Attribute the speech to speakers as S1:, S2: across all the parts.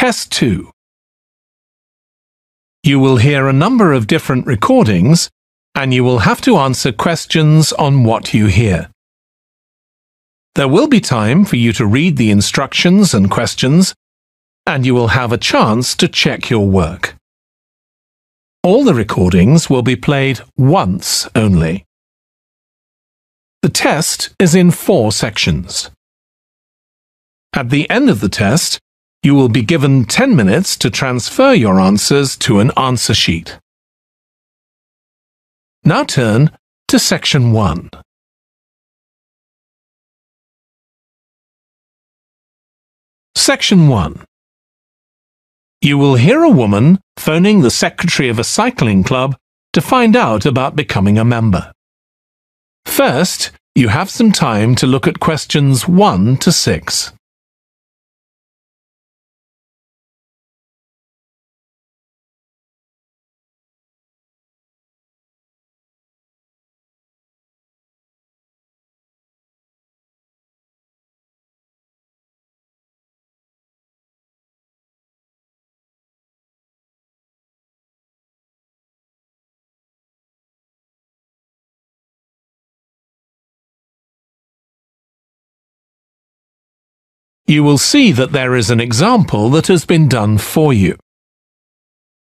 S1: Test 2. You will hear a number of different recordings, and you will have to answer questions on what you hear. There will be time for you to read the instructions and questions, and you will have a chance to check your work. All the recordings will be played once only. The test is in 4 sections. At the end of the test, you will be given 10 minutes to transfer your answers to an answer sheet. Now turn to Section 1. Section 1. You will hear a woman phoning the secretary of a cycling club to find out about becoming a member. First, you have some time to look at questions 1 to 6. You will see that there is an example that has been done for you.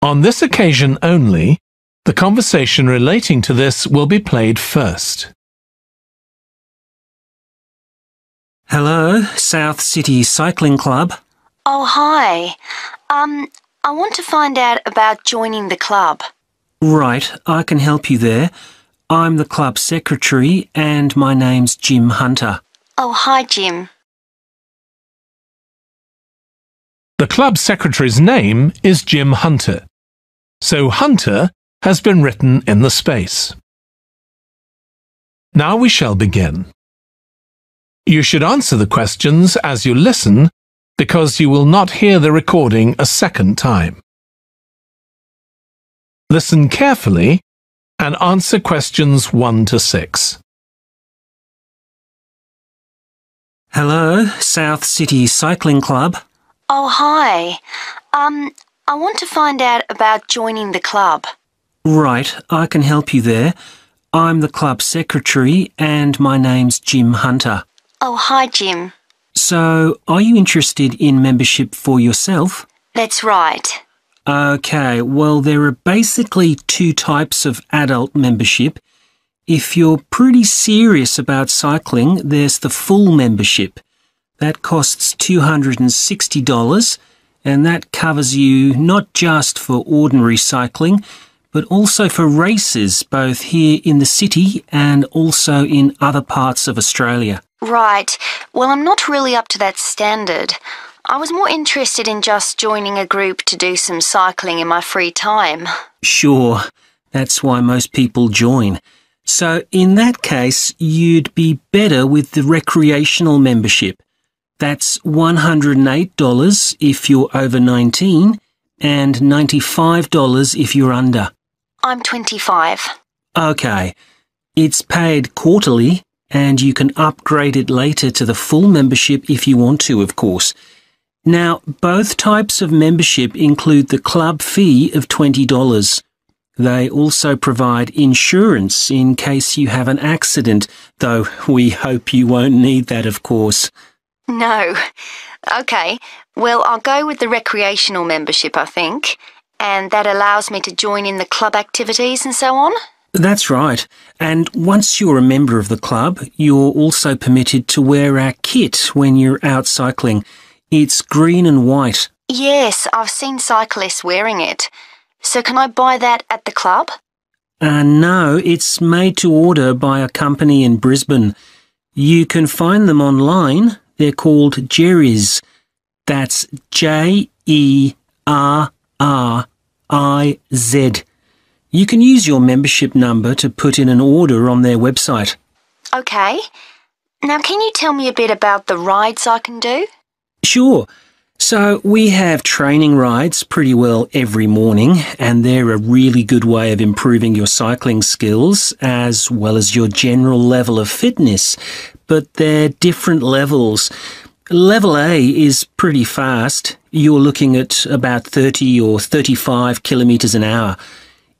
S1: On this occasion only, the conversation relating to this will be played first.
S2: Hello, South City Cycling Club.
S3: Oh, hi. I want to find out about joining the club.
S2: Right, I can help you there. I'm the club secretary and my name's Jim Hunter.
S3: Oh, hi, Jim.
S1: The club secretary's name is Jim Hunter, so Hunter has been written in the space. Now we shall begin. You should answer the questions as you listen because you will not hear the recording a second time. Listen carefully and answer questions 1 to 6.
S2: Hello, South City Cycling Club.
S3: Oh, hi. I want to find out about joining the club.
S2: Right, I can help you there. I'm the club secretary and my name's Jim Hunter.
S3: Oh, hi, Jim.
S2: So, are you interested in membership for yourself?
S3: That's right.
S2: Okay, well, there are basically 2 types of adult membership. If you're pretty serious about cycling, there's the full membership. That costs $260, and that covers you not just for ordinary cycling, but also for races both here in the city and also in other parts of Australia.
S3: Right. Well, I'm not really up to that standard. I was more interested in just joining a group to do some cycling in my free time.
S2: Sure, that's why most people join. So in that case, you'd be better with the recreational membership. That's $108 if you're over 19 and $95 if you're under.
S3: I'm 25.
S2: Okay. It's paid quarterly and you can upgrade it later to the full membership if you want to, of course. Now, both types of membership include the club fee of $20. They also provide insurance in case you have an accident, though we hope you won't need that, of course.
S3: No. Okay, well, I'll go with the recreational membership, I think, and that allows me to join in the club activities and so on.
S2: That's right. And once you're a member of the club, you're also permitted to wear our kit when you're out cycling. It's green and white.
S3: Yes, I've seen cyclists wearing it. So can I buy that at the club?
S2: No, it's made to order by a company in Brisbane. You can find them online. They're called Jerry's. That's Jerriz. You can use your membership number to put in an order on their website.
S3: Okay. Now, can you tell me a bit about the rides I can do?
S2: Sure. So we have training rides pretty well every morning, and they're a really good way of improving your cycling skills as well as your general level of fitness. But they're different levels. Level A is pretty fast. you're looking at about 30 or 35 kilometres an hour.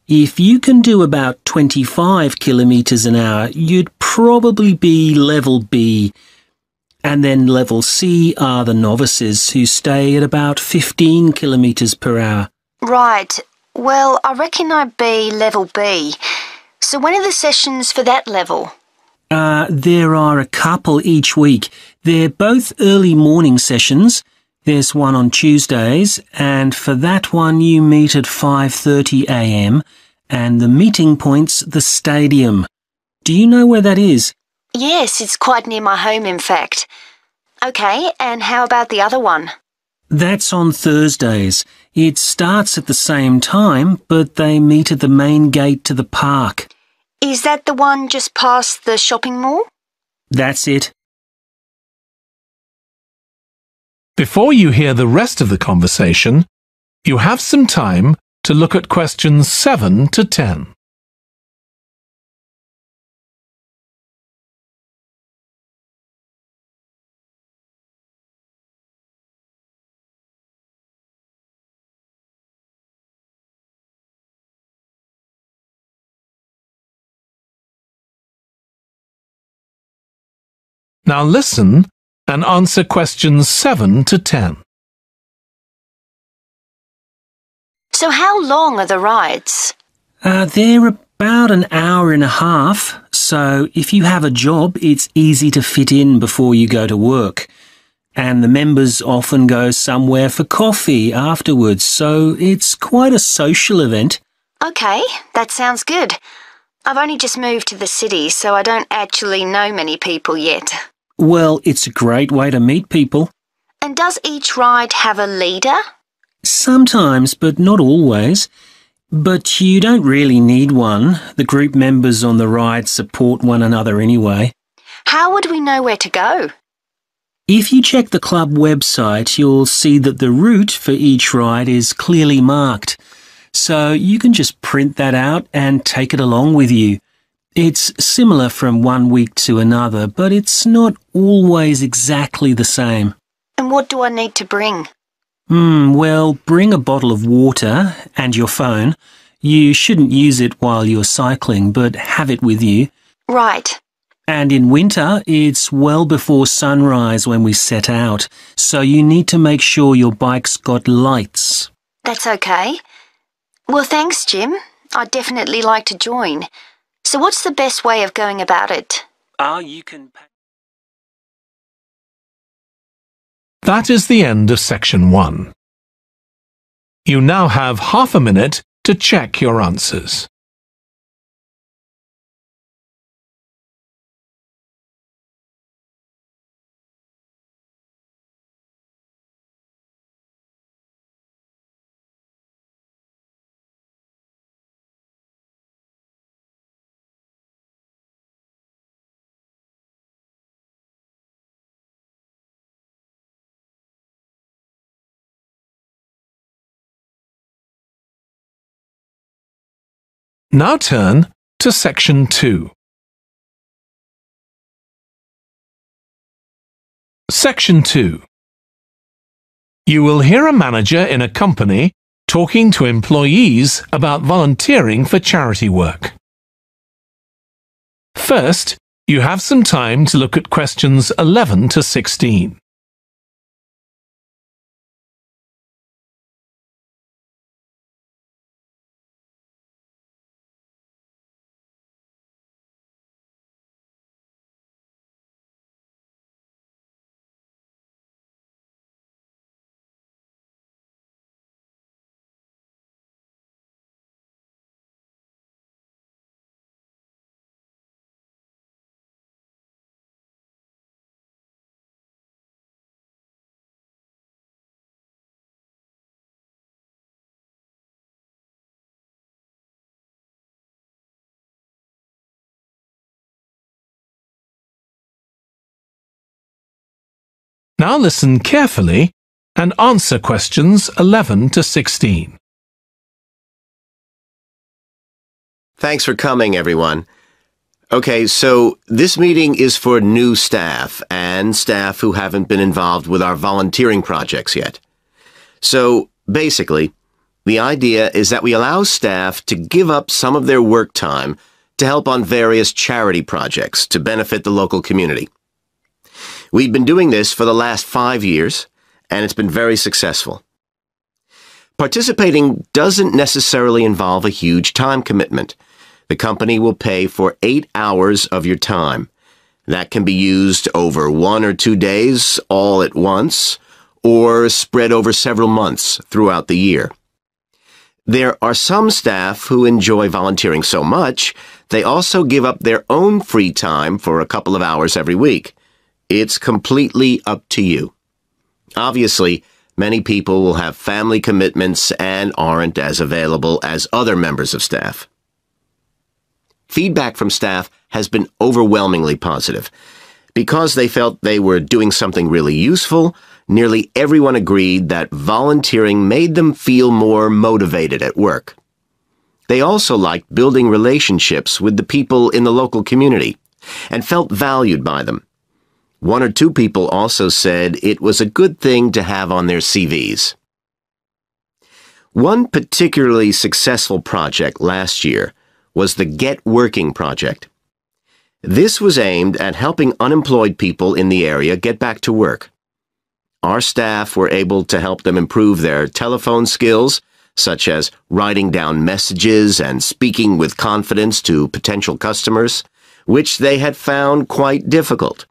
S2: If you can do about 25 kilometres an hour, you'd probably be level B. And then level C are the novices who stay at about 15 kilometres per hour.
S3: Right. Well, I reckon I'd be level B. So when are the sessions for that level?
S2: There are a couple each week. They're both early morning sessions. There's one on Tuesdays, and for that one you meet at 5:30 a.m, and the meeting point's the stadium. Do you know where that is?
S3: Yes, it's quite near my home, in fact. OK, and how about the other one?
S2: That's on Thursdays. It starts at the same time, but they meet at the main gate to the park.
S3: Is that the one just past the shopping mall?
S2: That's it.
S1: Before you hear the rest of the conversation, you have some time to look at questions 7 to 10. Now listen and answer questions 7 to 10.
S3: So how long are the rides?
S2: They're about an hour and a half, so if you have a job, it's easy to fit in before you go to work. And the members often go somewhere for coffee afterwards, so it's quite a social event.
S3: OK, that sounds good. I've only just moved to the city, so I don't actually know many people yet.
S2: Well, it's a great way to meet people.
S3: And does each ride have a leader?
S2: Sometimes, but not always. But you don't really need one. The group members on the ride support one another anyway.
S3: How would we know where to go?
S2: If you check the club website, you'll see that the route for each ride is clearly marked. So you can just print that out and take it along with you. It's similar from one week to another, but it's not always exactly the same.
S3: And what do I need to bring?
S2: Well, bring a bottle of water and your phone. You shouldn't use it while you're cycling, but have it with you.
S3: Right.
S2: And in winter, it's well before sunrise when we set out, so you need to make sure your bike's got lights.
S3: That's OK. Well, thanks, Jim. I'd definitely like to join. So what's the best way of going about it?
S2: You can...
S1: That is the end of section 1. You now have half a minute to check your answers. Now turn to section 2. Section 2. You will hear a manager in a company talking to employees about volunteering for charity work. First, you have some time to look at questions 11 to 16. Now listen carefully and answer questions 11 to 16.
S4: Thanks for coming, everyone. Okay, so this meeting is for new staff and staff who haven't been involved with our volunteering projects yet. So, basically, the idea is that we allow staff to give up some of their work time to help on various charity projects to benefit the local community. We've been doing this for the last 5 years, and it's been very successful. Participating doesn't necessarily involve a huge time commitment. The company will pay for 8 hours of your time. That can be used over 1 or 2 days all at once, or spread over several months throughout the year. There are some staff who enjoy volunteering so much, they also give up their own free time for a couple of hours every week. It's completely up to you. Obviously, many people will have family commitments and aren't as available as other members of staff. Feedback from staff has been overwhelmingly positive. Because they felt they were doing something really useful, nearly everyone agreed that volunteering made them feel more motivated at work. They also liked building relationships with the people in the local community and felt valued by them. 1 or 2 people also said it was a good thing to have on their CVs. One particularly successful project last year was the Get Working project. This was aimed at helping unemployed people in the area get back to work. Our staff were able to help them improve their telephone skills, such as writing down messages and speaking with confidence to potential customers, which they had found quite difficult.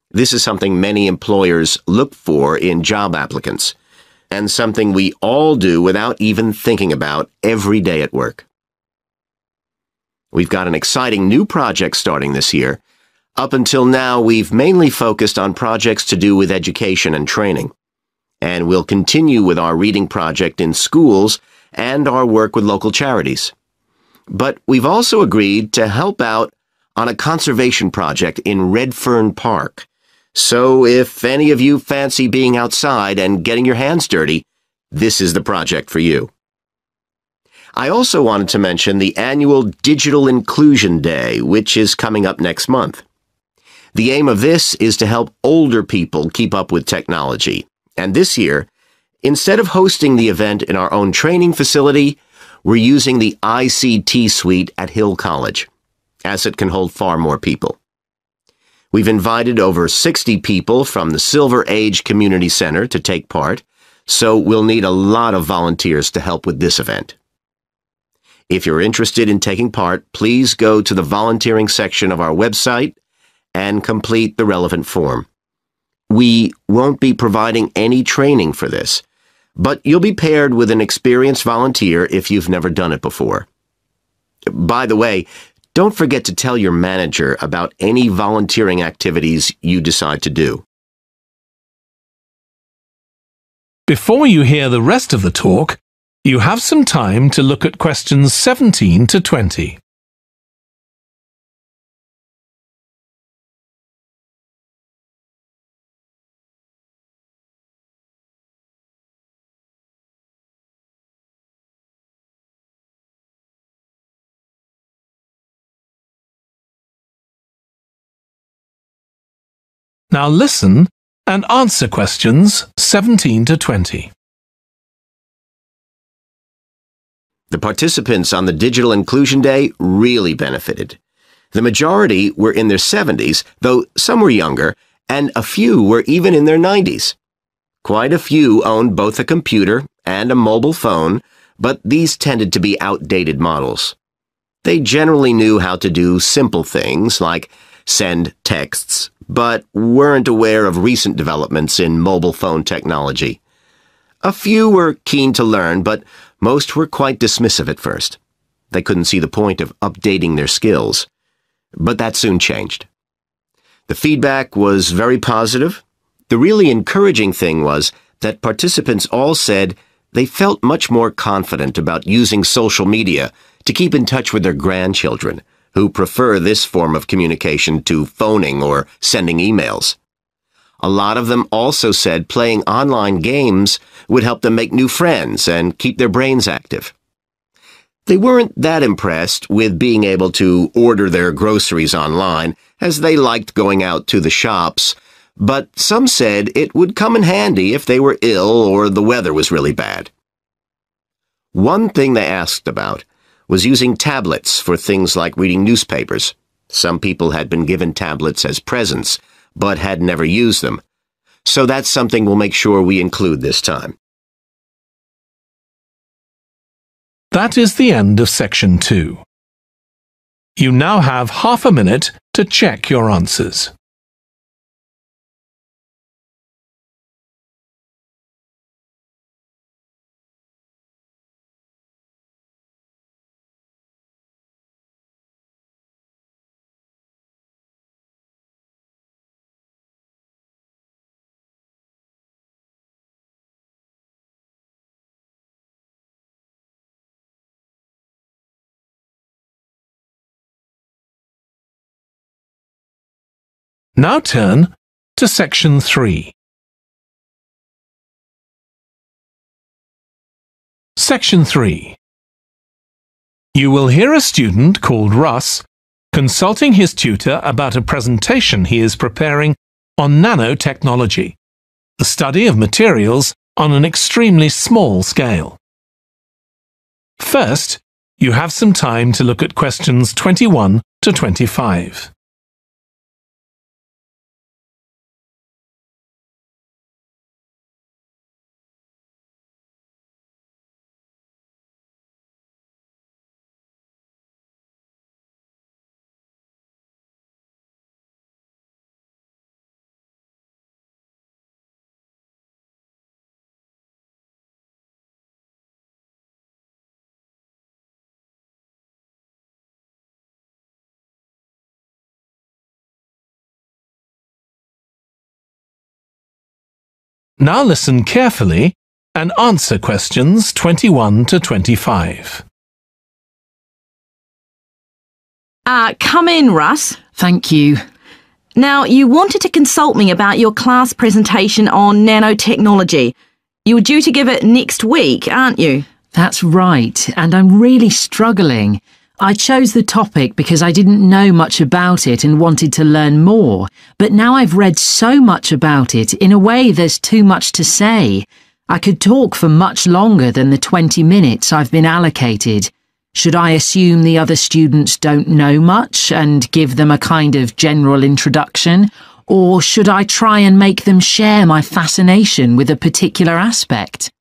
S4: This is something many employers look for in job applicants, and something we all do without even thinking about every day at work. We've got an exciting new project starting this year. Up until now, we've mainly focused on projects to do with education and training. And we'll continue with our reading project in schools and our work with local charities. But we've also agreed to help out on a conservation project in Redfern Park. So if any of you fancy being outside and getting your hands dirty, this is the project for you. I also wanted to mention the annual Digital Inclusion Day, which is coming up next month. The aim of this is to help older people keep up with technology. And this year, instead of hosting the event in our own training facility, we're using the ICT suite at Hill College, as it can hold far more people. We've invited over 60 people from the Silver Age Community Center to take part, so we'll need a lot of volunteers to help with this event. If you're interested in taking part, please go to the volunteering section of our website and complete the relevant form. We won't be providing any training for this, but you'll be paired with an experienced volunteer if you've never done it before. By the way, don't forget to tell your manager about any volunteering activities you decide to do.
S1: Before you hear the rest of the talk, you have some time to look at questions 17 to 20. Now listen and answer questions 17 to 20.
S4: The participants on the Digital Inclusion Day really benefited. The majority were in their 70s, though some were younger, and a few were even in their 90s. Quite a few owned both a computer and a mobile phone, but these tended to be outdated models. They generally knew how to do simple things like send texts, but weren't aware of recent developments in mobile phone technology. A few were keen to learn, but most were quite dismissive at first. They couldn't see the point of updating their skills. But that soon changed. The feedback was very positive. The really encouraging thing was that participants all said they felt much more confident about using social media to keep in touch with their grandchildren, who prefer this form of communication to phoning or sending emails. A lot of them also said playing online games would help them make new friends and keep their brains active. They weren't that impressed with being able to order their groceries online, as they liked going out to the shops, but some said it would come in handy if they were ill or the weather was really bad. One thing they asked about was using tablets for things like reading newspapers. Some people had been given tablets as presents, but had never used them. So that's something we'll make sure we include this time.
S1: That is the end of section 2. You now have half a minute to check your answers. Now turn to section 3. Section 3. You will hear a student called Russ consulting his tutor about a presentation he is preparing on nanotechnology, the study of materials on an extremely small scale. First, you have some time to look at questions 21 to 25. Now listen carefully and answer questions 21 to 25.
S5: Come in, Russ.
S6: Thank you.
S5: Now, you wanted to consult me about your class presentation on nanotechnology. You were due to give it next week, aren't you?
S6: That's right, and I'm really struggling. I chose the topic because I didn't know much about it and wanted to learn more, but now I've read so much about it, in a way there's too much to say. I could talk for much longer than the 20 minutes I've been allocated. Should I assume the other students don't know much and give them a kind of general introduction, or should I try and make them share my fascination with a particular aspect?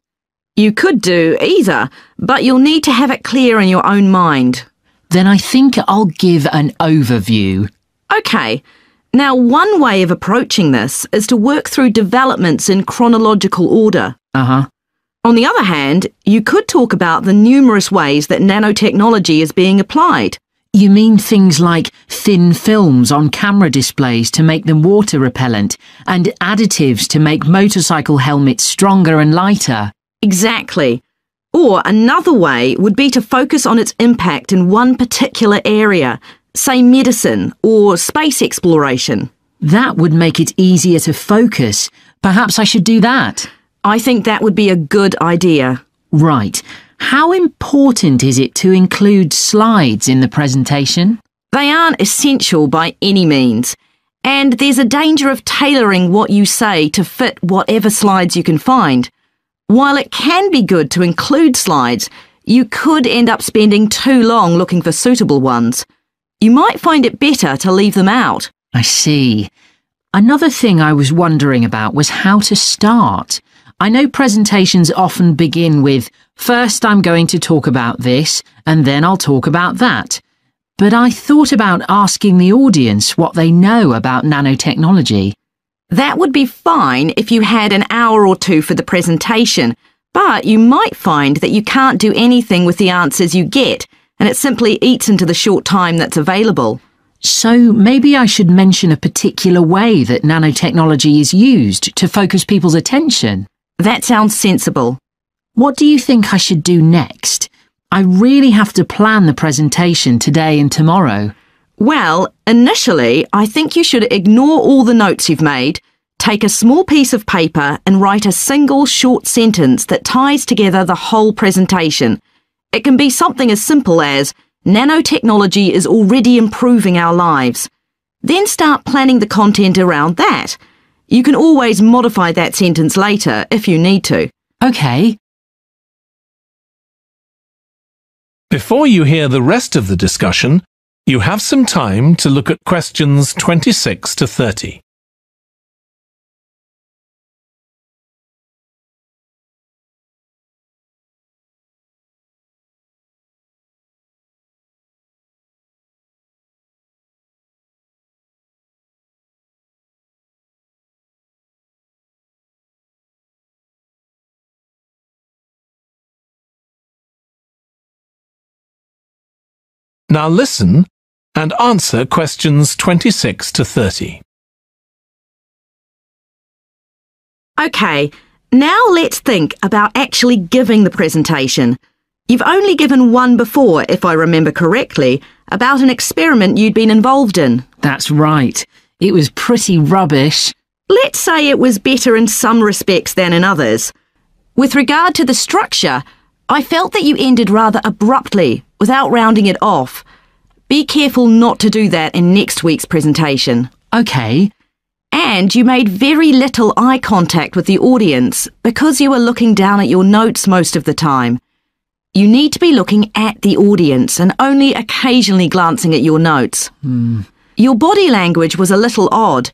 S5: You could do either, but you'll need to have it clear in your own mind.
S6: Then I think I'll give an overview.
S5: OK. Now, one way of approaching this is to work through developments in chronological order.
S6: Uh-huh.
S5: On the other hand, you could talk about the numerous ways that nanotechnology is being applied.
S6: You mean things like thin films on camera displays to make them water repellent and additives to make motorcycle helmets stronger and lighter?
S5: Exactly. Or another way would be to focus on its impact in one particular area, say medicine or space exploration.
S6: That would make it easier to focus. Perhaps I should do that.
S5: I think that would be a good idea.
S6: Right. How important is it to include slides in the presentation?
S5: They aren't essential by any means, and there's a danger of tailoring what you say to fit whatever slides you can find. While it can be good to include slides, you could end up spending too long looking for suitable ones. You might find it better to leave them out.
S6: I see. Another thing I was wondering about was how to start. I know presentations often begin with, first I'm going to talk about this, and then I'll talk about that. But I thought about asking the audience what they know about nanotechnology.
S5: That would be fine if you had an hour or two for the presentation, but you might find that you can't do anything with the answers you get, and it simply eats into the short time that's available.
S6: So maybe I should mention a particular way that nanotechnology is used to focus people's attention.
S5: That sounds sensible.
S6: What do you think I should do next? I really have to plan the presentation today and tomorrow.
S5: Well, initially, I think you should ignore all the notes you've made, take a small piece of paper and write a single short sentence that ties together the whole presentation. It can be something as simple as, nanotechnology is already improving our lives. Then start planning the content around that. You can always modify that sentence later if you need to.
S6: OK.
S1: Before you hear the rest of the discussion, you have some time to look at questions 26 to 30. Now listen and answer questions 26 to 30.
S5: OK, now let's think about actually giving the presentation. You've only given one before, if I remember correctly, about an experiment you'd been involved in.
S6: That's right. It was pretty rubbish.
S5: Let's say it was better in some respects than in others. With regard to the structure, I felt that you ended rather abruptly, without rounding it off. Be careful not to do that in next week's presentation.
S6: OK.
S5: And you made very little eye contact with the audience because you were looking down at your notes most of the time. You need to be looking at the audience and only occasionally glancing at your notes. Your body language was a little odd.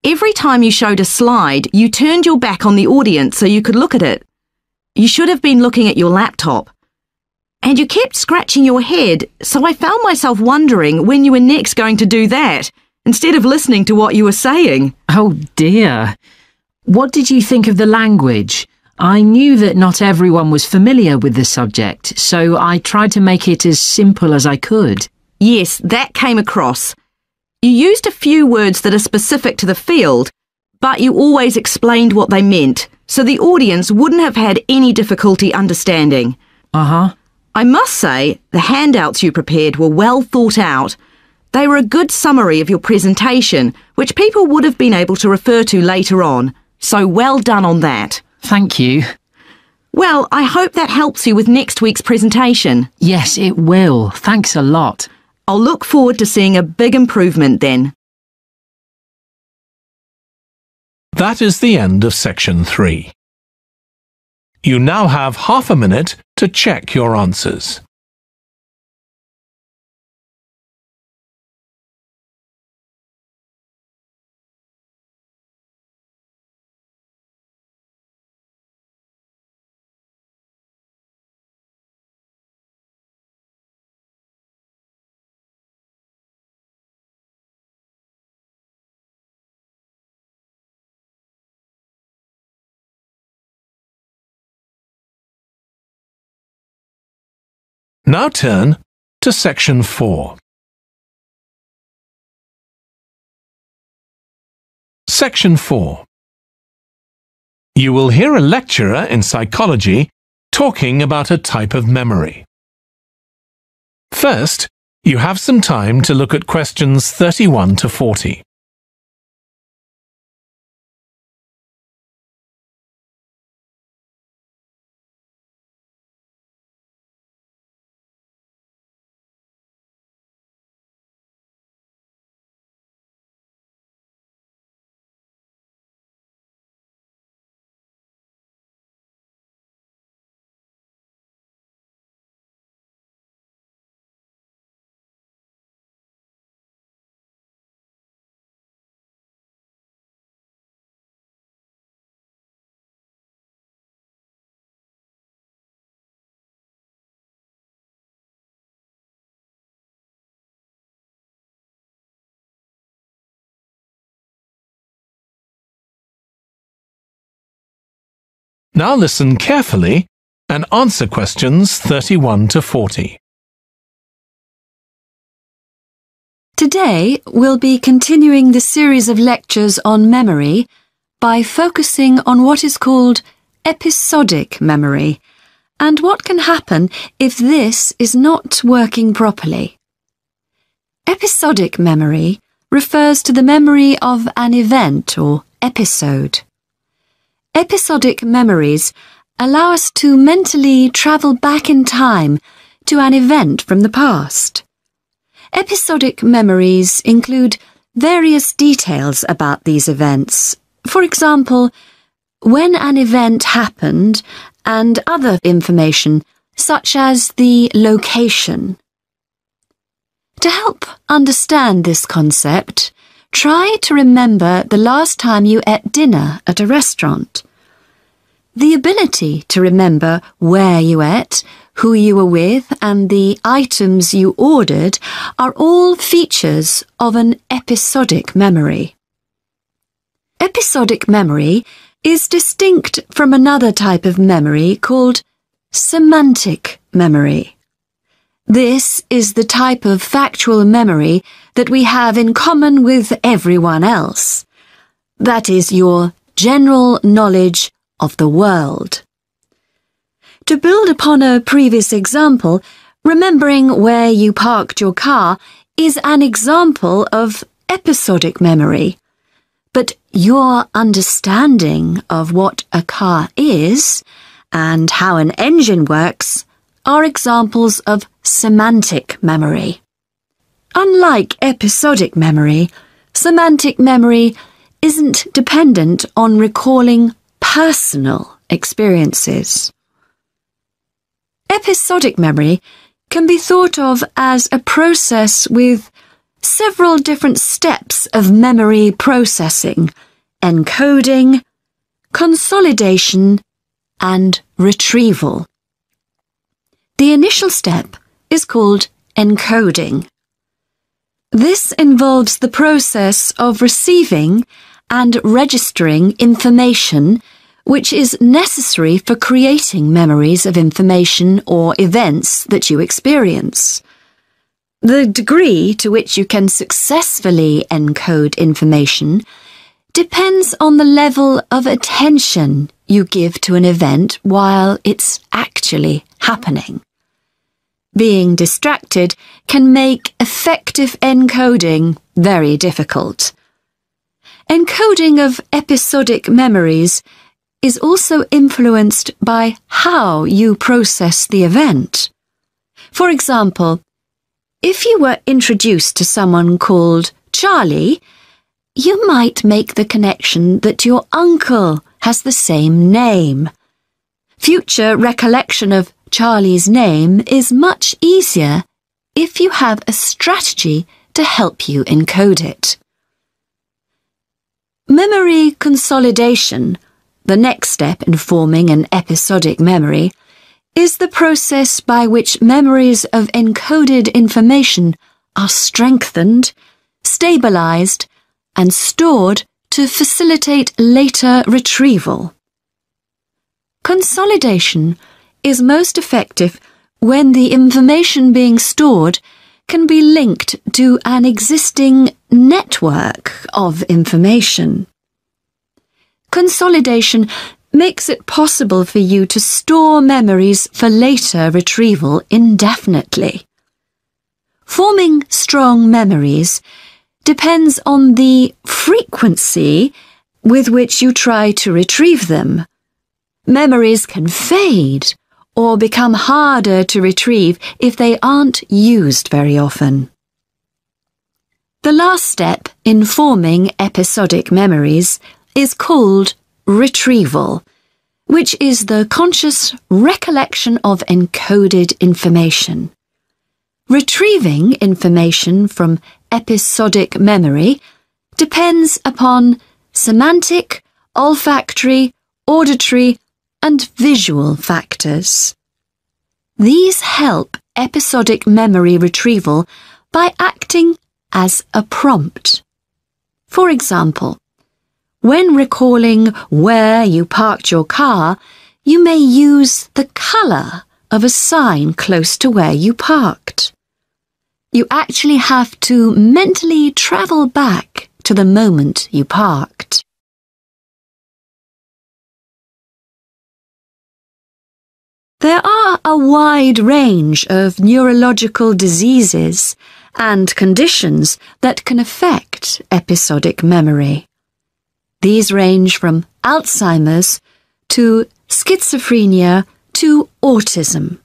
S5: Every time you showed a slide, you turned your back on the audience so you could look at it. You should have been looking at your laptop. And you kept scratching your head, so I found myself wondering when you were next going to do that, instead of listening to what you were saying.
S6: Oh dear. What did you think of the language? I knew that not everyone was familiar with the subject, so I tried to make it as simple as I could.
S5: Yes, that came across. You used a few words that are specific to the field, but you always explained what they meant, so the audience wouldn't have had any difficulty understanding.
S6: Uh-huh.
S5: I must say, the handouts you prepared were well thought out. They were a good summary of your presentation, which people would have been able to refer to later on. So well done on that.
S6: Thank you.
S5: Well, I hope that helps you with next week's presentation.
S6: Yes, it will. Thanks a lot.
S5: I'll look forward to seeing a big improvement then.
S1: That is the end of section 3. You now have half a minute to check your answers. Now turn to section 4. Section 4. You will hear a lecturer in psychology talking about a type of memory. First, you have some time to look at questions 31 to 40. Now listen carefully and answer questions 31 to 40.
S7: Today, we'll be continuing the series of lectures on memory by focusing on what is called episodic memory and what can happen if this is not working properly. Episodic memory refers to the memory of an event or episode. Episodic memories allow us to mentally travel back in time to an event from the past. Episodic memories include various details about these events. For example, when an event happened and other information such as the location. To help understand this concept, try to remember the last time you ate dinner at a restaurant. The ability to remember where you ate, who you were with, and the items you ordered are all features of an episodic memory. Episodic memory is distinct from another type of memory called semantic memory. This is the type of factual memory that we have in common with everyone else. That is your general knowledge of the world. To build upon a previous example, remembering where you parked your car is an example of episodic memory. But your understanding of what a car is and how an engine works are examples of semantic memory. Unlike episodic memory, semantic memory isn't dependent on recalling personal experiences. Episodic memory can be thought of as a process with several different steps of memory processing, encoding, consolidation, and retrieval. The initial step is called encoding. This involves the process of receiving and registering information which is necessary for creating memories of information or events that you experience. The degree to which you can successfully encode information depends on the level of attention you give to an event while it's actually happening. Being distracted can make effective encoding very difficult. Encoding of episodic memories is also influenced by how you process the event. For example, if you were introduced to someone called Charlie, you might make the connection that your uncle has the same name. Future recollection of Charlie's name is much easier if you have a strategy to help you encode it. Memory consolidation, the next step in forming an episodic memory, is the process by which memories of encoded information are strengthened, stabilized, and stored to facilitate later retrieval. Consolidation is most effective when the information being stored can be linked to an existing network of information. Consolidation makes it possible for you to store memories for later retrieval indefinitely. Forming strong memories depends on the frequency with which you try to retrieve them. Memories can fade or become harder to retrieve if they aren't used very often. The last step in forming episodic memories is called retrieval, which is the conscious recollection of encoded information. Retrieving information from episodic memory depends upon semantic, olfactory, auditory, and visual factors. These help episodic memory retrieval by acting as a prompt. For example, when recalling where you parked your car, you may use the color of a sign close to where you parked. You actually have to mentally travel back to the moment you parked. There are a wide range of neurological diseases and conditions that can affect episodic memory. These range from Alzheimer's to schizophrenia to autism.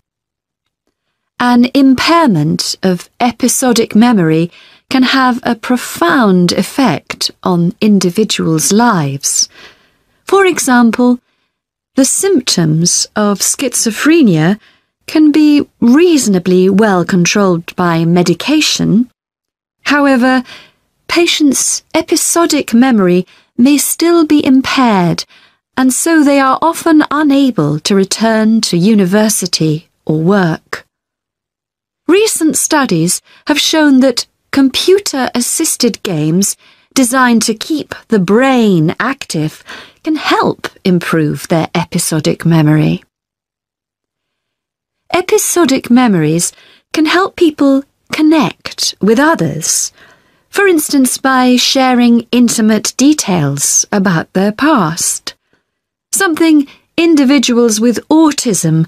S7: An impairment of episodic memory can have a profound effect on individuals' lives. For example, the symptoms of schizophrenia can be reasonably well controlled by medication. However, patients' episodic memory may still be impaired, and so they are often unable to return to university or work. Recent studies have shown that computer-assisted games designed to keep the brain active can help improve their episodic memory. Episodic memories can help people connect with others, for instance by sharing intimate details about their past, something individuals with autism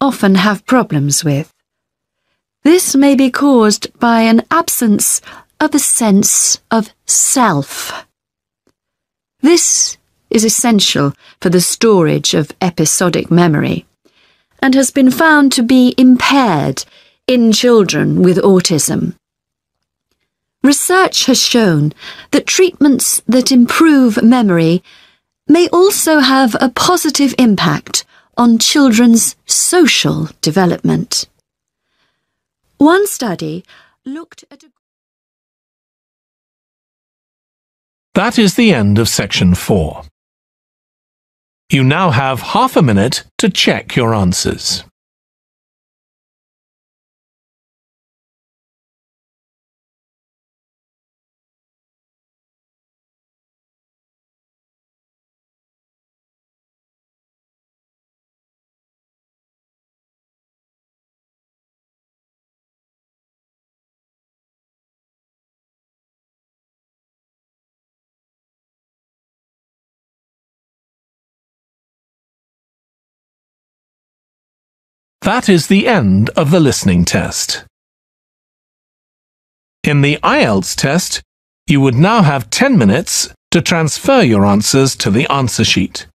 S7: often have problems with. This may be caused by an absence of a sense of self. This is essential for the storage of episodic memory and has been found to be impaired in children with autism. Research has shown that treatments that improve memory may also have a positive impact on children's social development. One study looked at
S1: That is the end of section 4. You now have half a minute to check your answers. That is the end of the listening test. In the IELTS test, you would now have 10 minutes to transfer your answers to the answer sheet.